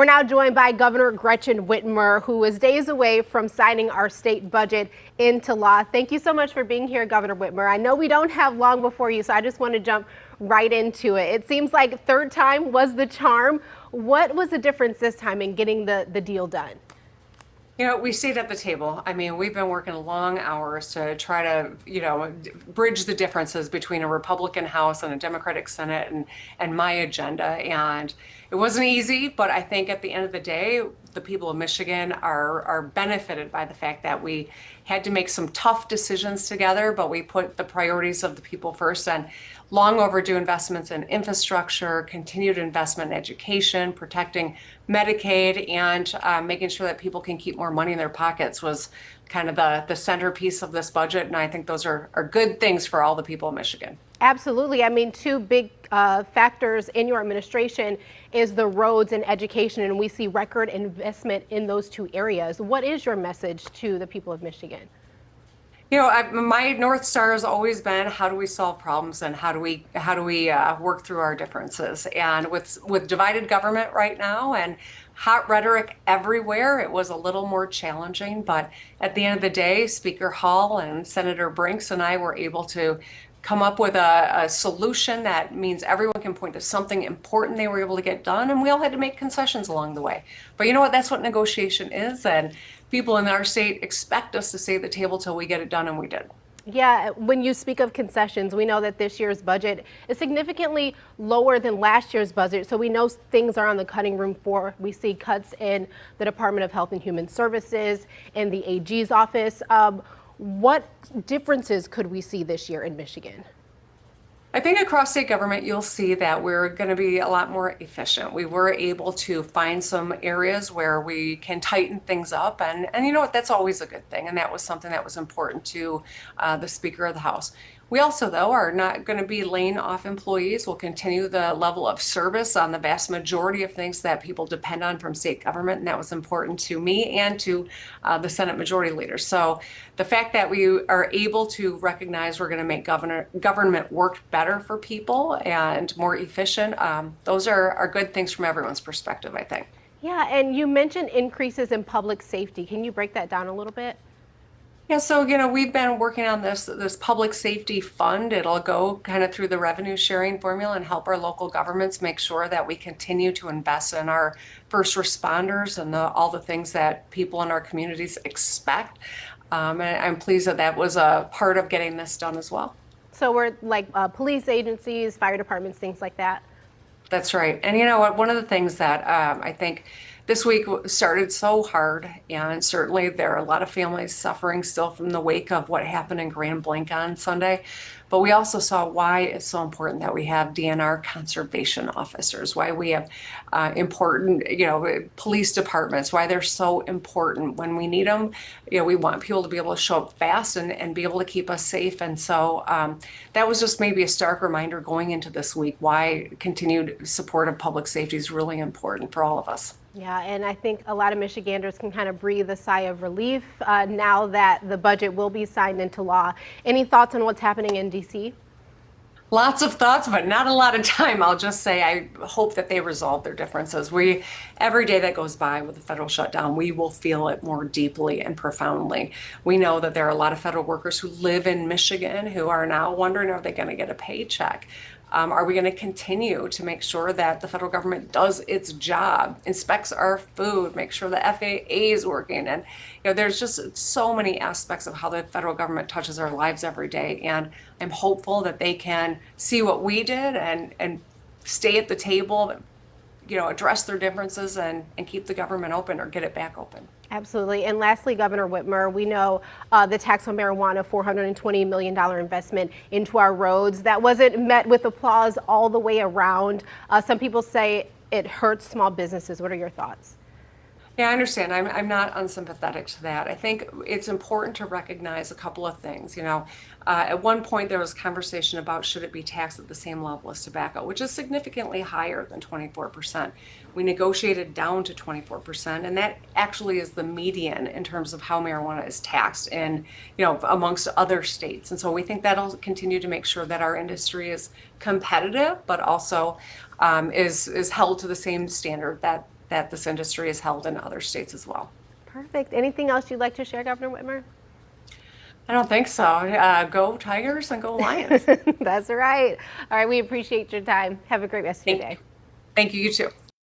We're now joined by Governor Gretchen Whitmer, who is days away from signing our state budget into law. Thank you so much for being here, Governor Whitmer. I know we don't have long before you, so I just want to jump right into it. It seems like third time was the charm. What was the difference this time in getting the deal done? You know, we stayed at the table. I mean, we've been working long hours to try to, bridge the differences between a Republican House and a Democratic Senate and my agenda. And it wasn't easy, but I think at the end of the day, the people of Michigan are benefited by the fact that we had to make some tough decisions together, but we put the priorities of the people first, and long overdue investments in infrastructure, continued investment in education, protecting Medicaid, and making sure that people can keep more money in their pockets was kind of the centerpiece of this budget. And I think those are good things for all the people of Michigan. Absolutely. I mean, two big factors in your administration is the roads and education, and we see record investment in those two areas. What is your message to the people of Michigan? You know, my North Star has always been, how do we solve problems and how do we work through our differences? And with divided government right now and hot rhetoric everywhere, it was a little more challenging. But at the end of the day, Speaker Hall and Senator Brinks and I were able to come up with a solution that means everyone can point to something important they were able to get done, and we all had to make concessions along the way. But you know what? That's what negotiation is, and people in our state expect us to stay at the table till we get it done, and we did. Yeah, when you speak of concessions, we know that this year's budget is significantly lower than last year's budget, so we know things are on the cutting room floor. We see cuts in the Department of Health and Human Services and the AG's office. What differences could we see this year in Michigan? I think across state government, you'll see that we're going to be a lot more efficient. We were able to find some areas where we can tighten things up. And you know what? That's always a good thing. And that was something that was important to the Speaker of the House. We also, though, are not going to be laying off employees. We'll continue the level of service on the vast majority of things that people depend on from state government. And that was important to me and to the Senate Majority Leader. So the fact that we are able to recognize we're going to make government work better for people and more efficient, those are good things from everyone's perspective, I think. Yeah, and you mentioned increases in public safety. Can you break that down a little bit? Yeah, so we've been working on this public safety fund. It'll go kind of through the revenue sharing formula and help our local governments make sure that we continue to invest in our first responders and all the things that people in our communities expect. And I'm pleased that that was a part of getting this done as well. So we're like police agencies, fire departments, things like that. That's right. And you know what? One of the things that I think this week started so hard, and certainly there are a lot of families suffering still from the wake of what happened in Grand Blanc on Sunday. But we also saw why it's so important that we have DNR conservation officers, why we have important, police departments, why they're so important when we need them. We want people to be able to show up fast and be able to keep us safe. And so that was just maybe a stark reminder going into this week why continued support of public safety is really important for all of us. Yeah, and I think a lot of Michiganders can kind of breathe a sigh of relief now that the budget will be signed into law. Any thoughts on what's happening in D.C.? Lots of thoughts, but not a lot of time. I'll just say I hope that they resolve their differences. Every day that goes by with the federal shutdown, we will feel it more deeply and profoundly. We know that there are a lot of federal workers who live in Michigan who are now wondering, are they going to get a paycheck? Are we going to continue to make sure that the federal government does its job, inspects our food, make sure the FAA is working? And there's just so many aspects of how the federal government touches our lives every day. And I'm hopeful that they can see what we did and stay at the table, address their differences and keep the government open or get it back open. Absolutely. And lastly, Governor Whitmer, we know the tax on marijuana, $420 million investment into our roads. That wasn't met with applause all the way around. Some people say it hurts small businesses. What are your thoughts? Yeah, I understand. I'm not unsympathetic to that. I think it's important to recognize a couple of things. At one point there was conversation about should it be taxed at the same level as tobacco, which is significantly higher than 24%. We negotiated down to 24%, and that actually is the median in terms of how marijuana is taxed in, amongst other states. And so we think that'll continue to make sure that our industry is competitive, but also is held to the same standard that that this industry is held in other states as well. Perfect. Anything else you'd like to share, Governor Whitmer? I don't think so. Go Tigers and go Lions. That's right. All right, we appreciate your time. Have a great rest of your day. Thank you, you too.